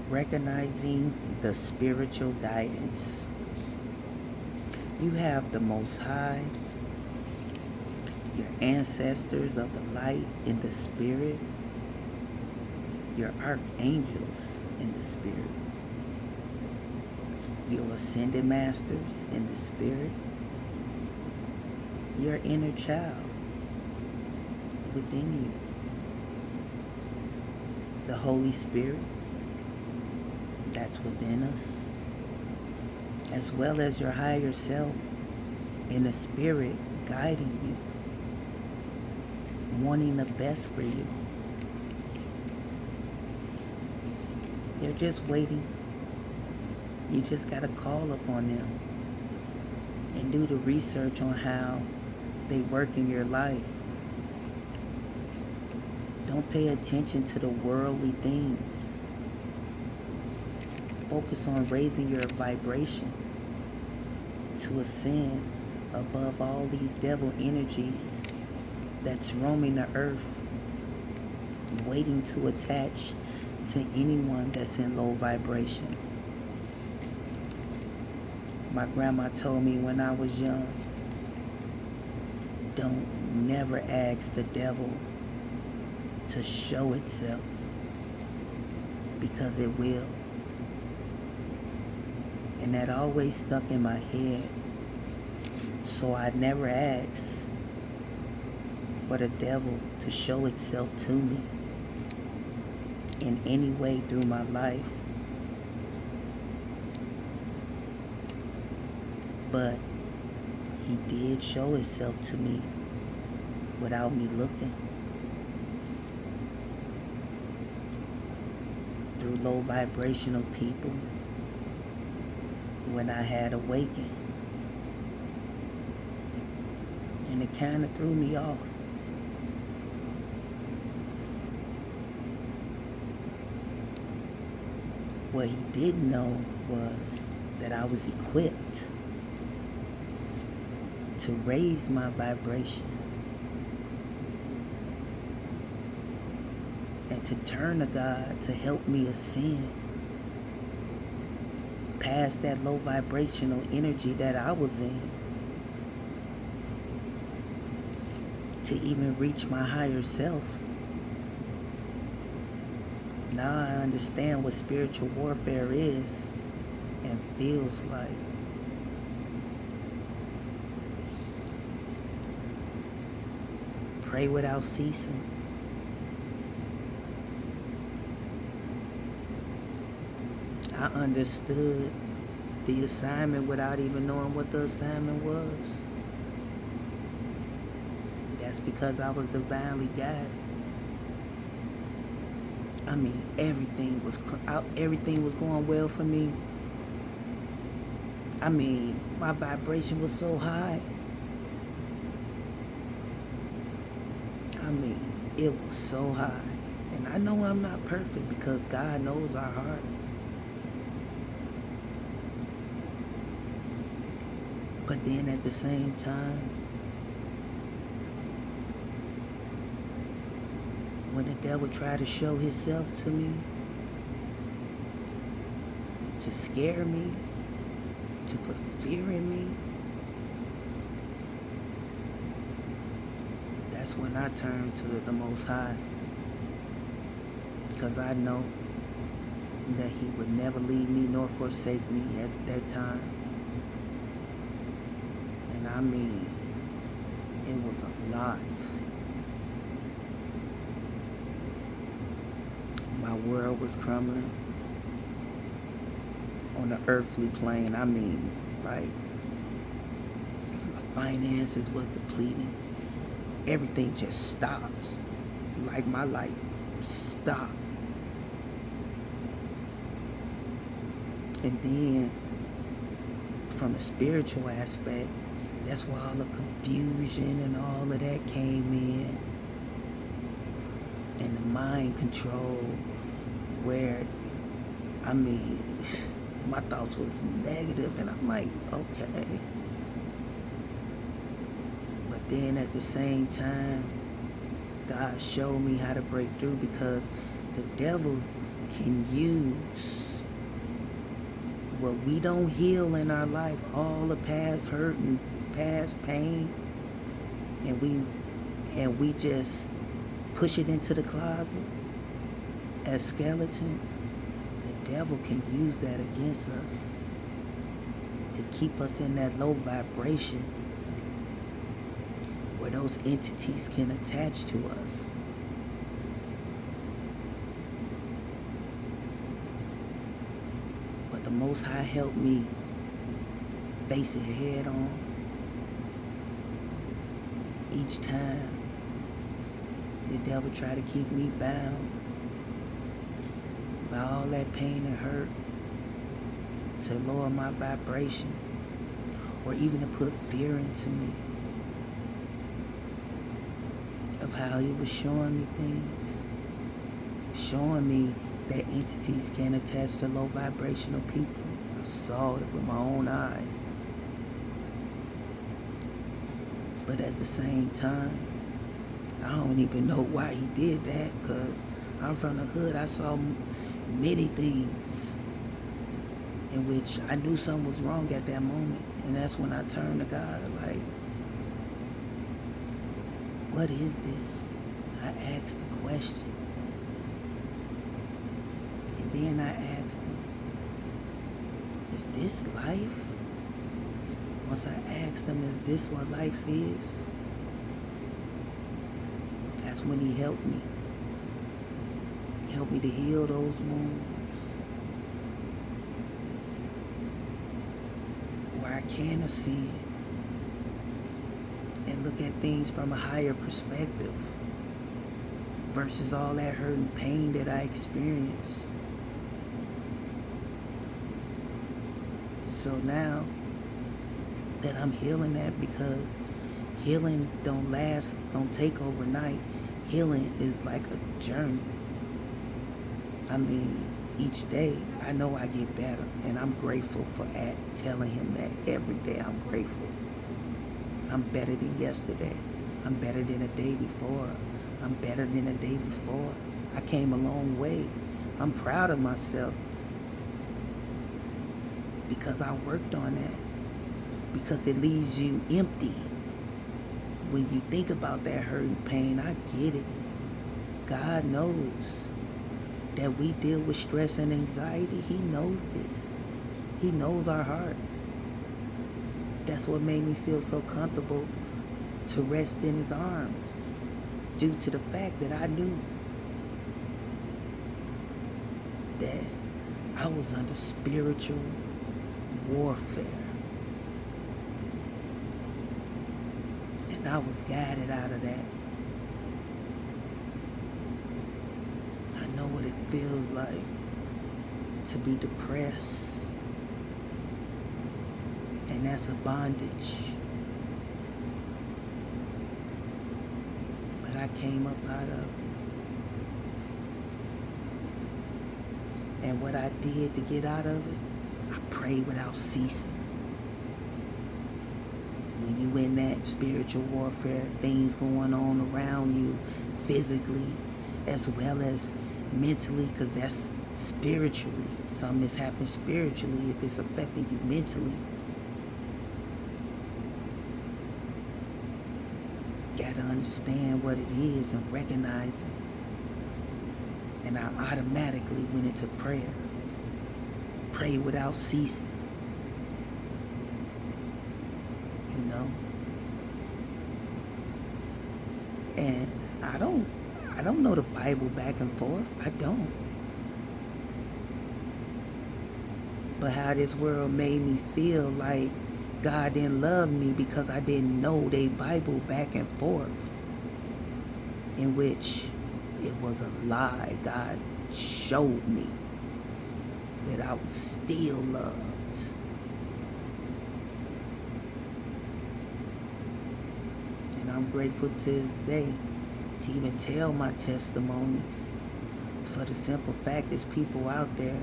Recognizing the spiritual guidance. You have the Most High, your ancestors of the light in the spirit, your archangels in the spirit, your ascended masters in the spirit, your inner child within you, the Holy Spirit that's within us, as well as your higher self in the spirit guiding you, wanting the best for you. They're just waiting. You just got to call upon them and do the research on how they work in your life. Don't pay attention to the worldly things. Focus on raising your vibration to ascend above all these devil energies that's roaming the earth, waiting to attach to anyone that's in low vibration. My grandma told me when I was young, don't never ask the devil to show itself, because it will. And that always stuck in my head. So I never asked for the devil to show itself to me in any way through my life. But he did show himself to me without me looking. Through low vibrational people when I had awakened. And it kind of threw me off. What he didn't know was that I was equipped to raise my vibration and to turn to God to help me ascend past that low vibrational energy that I was in, to even reach my higher self. Now I understand what spiritual warfare is and feels like. Pray without ceasing. I understood the assignment without even knowing what the assignment was. That's because I was divinely guided. I mean, everything was going well for me. I mean, my vibration was so high. I mean, it was so high. And I know I'm not perfect because God knows our heart. But then at the same time, when the devil tried to show himself to me, to scare me, to put fear in me, that's when I turned to the Most High. Because I know that he would never leave me nor forsake me at that time. And I mean, it was a lot. My world was crumbling on the earthly plane. I mean, like, my finances was depleting. Everything just stopped. Like, my life stopped. And then, from a spiritual aspect, that's why all the confusion and all of that came in. And the mind control, where, I mean, my thoughts was negative, and I'm like, okay. But then at the same time, God showed me how to break through, because the devil can use what we don't heal in our life, all the past hurt and past pain, and we just push it into the closet as skeletons. The devil can use that against us to keep us in that low vibration where those entities can attach to us. But the Most High helped me face it head on. Each time the devil tried to keep me bound by all that pain and hurt, to lower my vibration, or even to put fear into me of how he was showing me things, showing me that entities can attach to low vibrational people. I saw it with my own eyes. But at the same time, I don't even know why he did that, because I'm from the hood. I saw many things in which I knew something was wrong at that moment. And that's when I turned to God, like, what is this? I asked the question. And then I asked him, is this life? Once I asked him, is this what life is? That's when he helped me. Helped me to heal those wounds. Where I can ascend and look at things from a higher perspective versus all that hurt and pain that I experienced. So now that I'm healing that, because healing don't last, don't take overnight. Healing is like a journey. I mean, each day I know I get better, and I'm grateful for telling him that every day. I'm grateful. I'm better than yesterday. I'm better than the day before. I'm better than the day before. I came a long way. I'm proud of myself because I worked on that. Because it leaves you empty. When you think about that hurt and pain, I get it. God knows that we deal with stress and anxiety. He knows this. He knows our heart. That's what made me feel so comfortable to rest in his arms, due to the fact that I knew that I was under spiritual warfare. And I was guided out of that. I know what it feels like to be depressed. And that's a bondage. But I came up out of it. And what I did to get out of it, I prayed without ceasing. When you in that spiritual warfare, things going on around you physically as well as mentally, because that's spiritually. Something that's happening spiritually if it's affecting you mentally. Gotta understand what it is and recognize it. And I automatically went into prayer. Pray without ceasing. You know? And I don't know the Bible back and forth. I don't. But how this world made me feel like God didn't love me because I didn't know they Bible back and forth, in which it was a lie. God showed me that I was still loved. And I'm grateful to this day to even tell my testimonies, for the simple fact there's people out there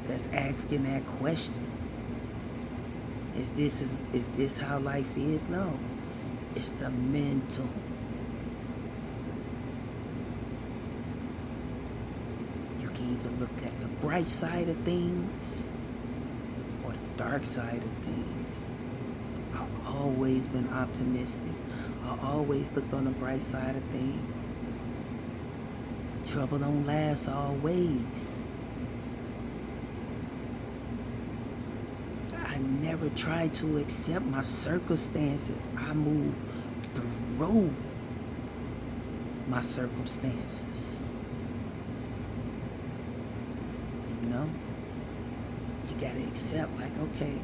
that's asking that question. Is this how life is? No. It's the mental. look at the bright side of things or the dark side of things. I've always been optimistic. I always looked on the bright side of things. Trouble don't last always. I never tried to accept my circumstances. I moved through my circumstances. You know? You gotta accept, like, okay,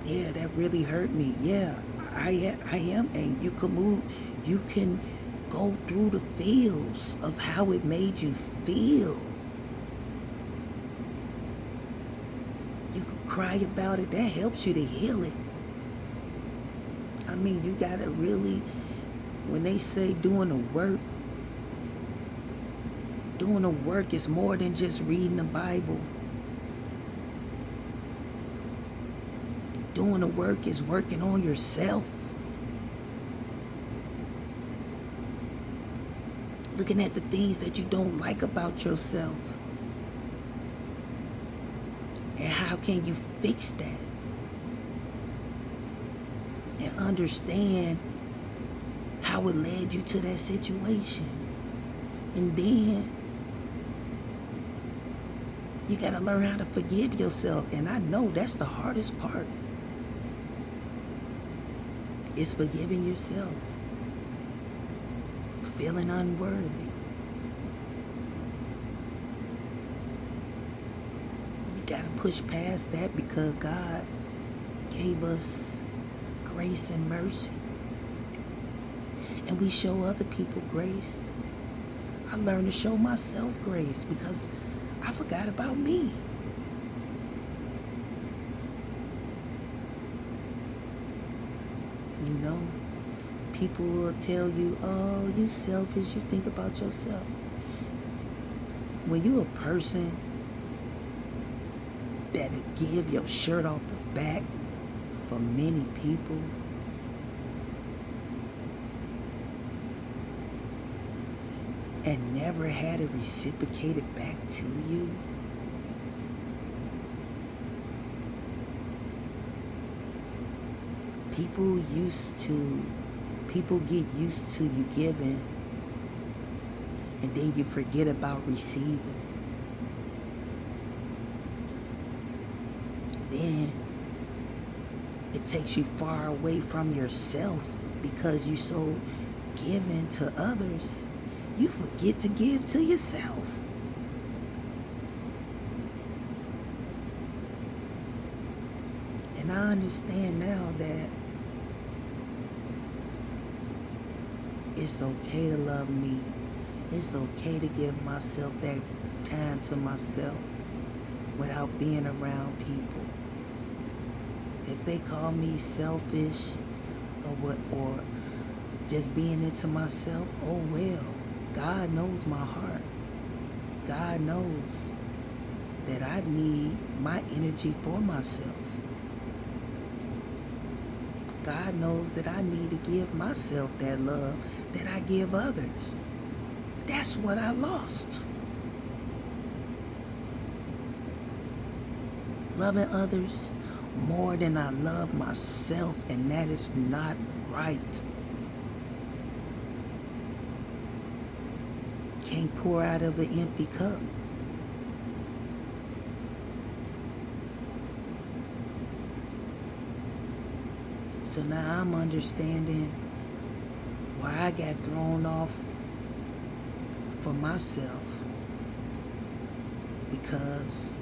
yeah, that really hurt me. Yeah, I am, and you can move, you can go through the feels of how it made you feel. You can cry about it. That helps you to heal it. I mean, you gotta really, when they say doing the work is more than just reading the Bible. Doing the work is working on yourself. Looking at the things that you don't like about yourself. And how can you fix that? And understand how it led you to that situation. And then you gotta learn how to forgive yourself. And I know that's the hardest part. It's forgiving yourself. Feeling unworthy. You gotta push past that because God gave us grace and mercy. And we show other people grace. I learned to show myself grace because I forgot about me. You know, people will tell you, oh, you selfish, you think about yourself. When you a person that'll give your shirt off the back for many people, and never had it reciprocated back to you, people get used to you giving, and then you forget about receiving. And then it takes you far away from yourself because you're so giving to others. You forget to give to yourself. And I understand now that it's okay to love me. It's okay to give myself that time to myself without being around people. If they call me selfish or just being into myself, oh well. God knows my heart. God knows that I need my energy for myself. God knows that I need to give myself that love that I give others. That's what I lost. Loving others more than I love myself, and that is not right. Can't pour out of an empty cup. So now I'm understanding why I got thrown off for myself, because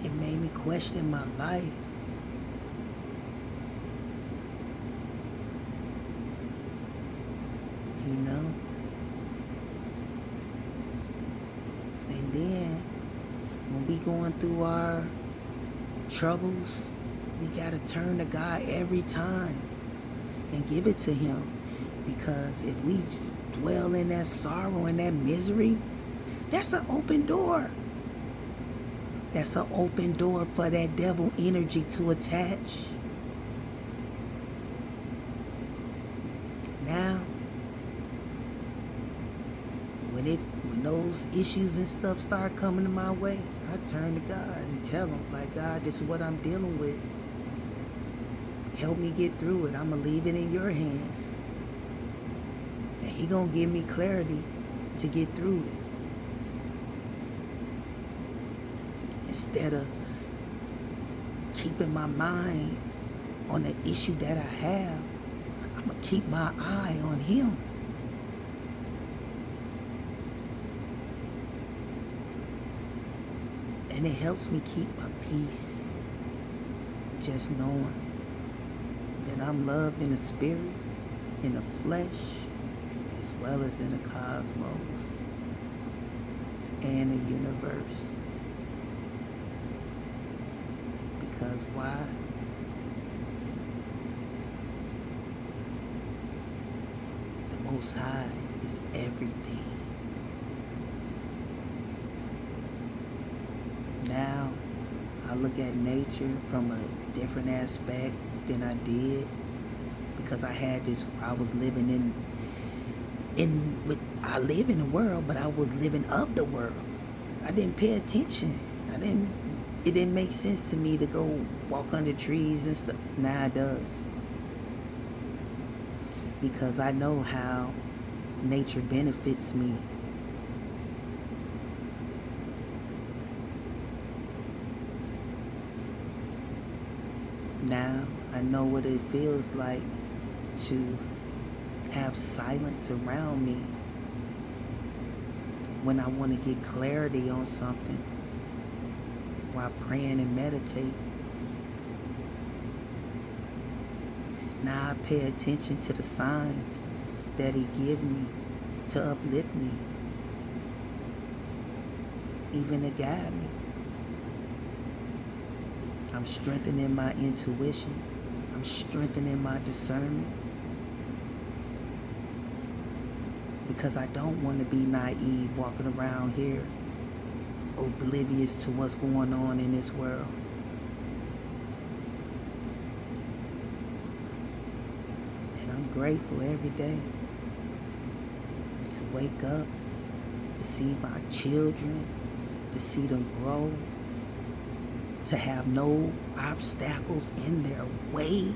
it made me question my life. You know? And then when we going through our troubles, we gotta turn to God every time and give it to Him. Because if we dwell in that sorrow and that misery, that's an open door. That's an open door for that devil energy to attach. Now, when those issues and stuff start coming to my way, I turn to God and tell him, like, God, this is what I'm dealing with. Help me get through it. I'm going to leave it in your hands. And he going to give me clarity to get through it. Instead of keeping my mind on the issue that I have, I'm going to keep my eye on him. And it helps me keep my peace, just knowing that I'm loved in the spirit, in the flesh, as well as in the cosmos and the universe. Because why? The Most High is everything. Now, I look at nature from a different aspect than I did, because I was living I live in the world, but I was living of the world. I didn't pay attention. It didn't make sense to me to go walk under trees and stuff. Now it does. Because I know how nature benefits me. Now I know what it feels like to have silence around me when I want to get clarity on something while praying and meditate. Now I pay attention to the signs that he give me to uplift me, even to guide me. I'm strengthening my intuition. I'm strengthening my discernment. Because I don't want to be naive walking around here, oblivious to what's going on in this world. And I'm grateful every day to wake up, to see my children, to see them grow, to have no obstacles in their way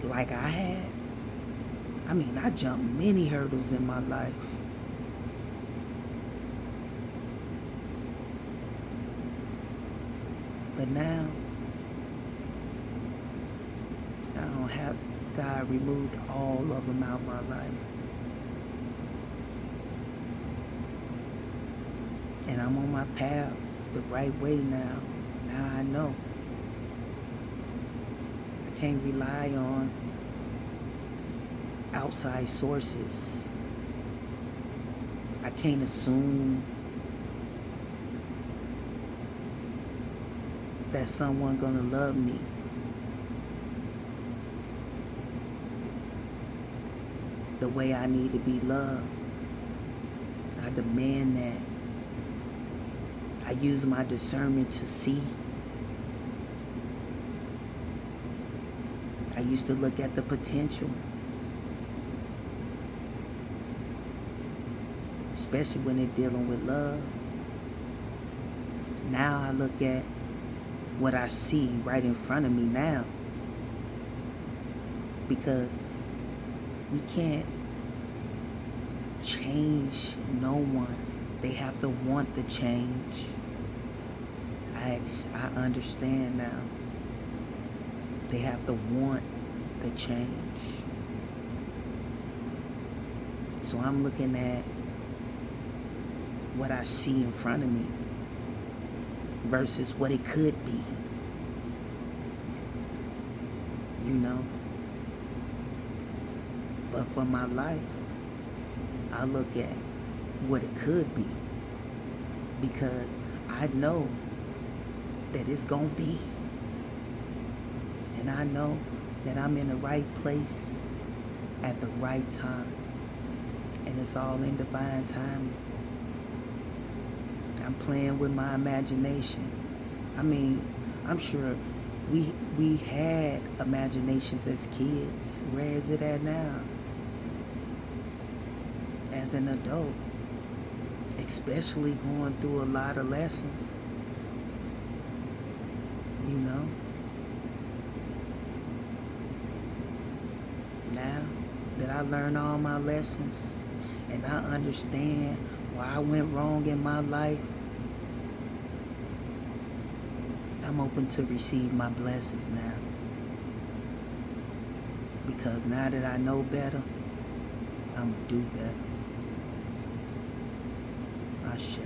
like I had. I mean, I jumped many hurdles in my life. But now, I don't have, God removed all of them out of my life. And I'm on my path the right way now. Now I know. I can't rely on outside sources. I can't assume that someone gonna love me. The way I need to be loved. I demand that. I use my discernment to see. I used to look at the potential. Especially when they're dealing with love. Now I look at what I see right in front of me now. Because we can't change no one. They have to want the change. I understand now. They have to want the change. So I'm looking at what I see in front of me versus what it could be. You know? But for my life, I look at what it could be, because I know that it's gonna be. And I know that I'm in the right place at the right time. And it's all in divine timing. I'm playing with my imagination. I mean, I'm sure we had imaginations as kids. Where is it at now? as an adult, especially going through a lot of lessons, you know. Now that I learned all my lessons and I understand why I went wrong in my life, I'm open to receive my blessings now. Because now that I know better, I'm going to do better. Ashe.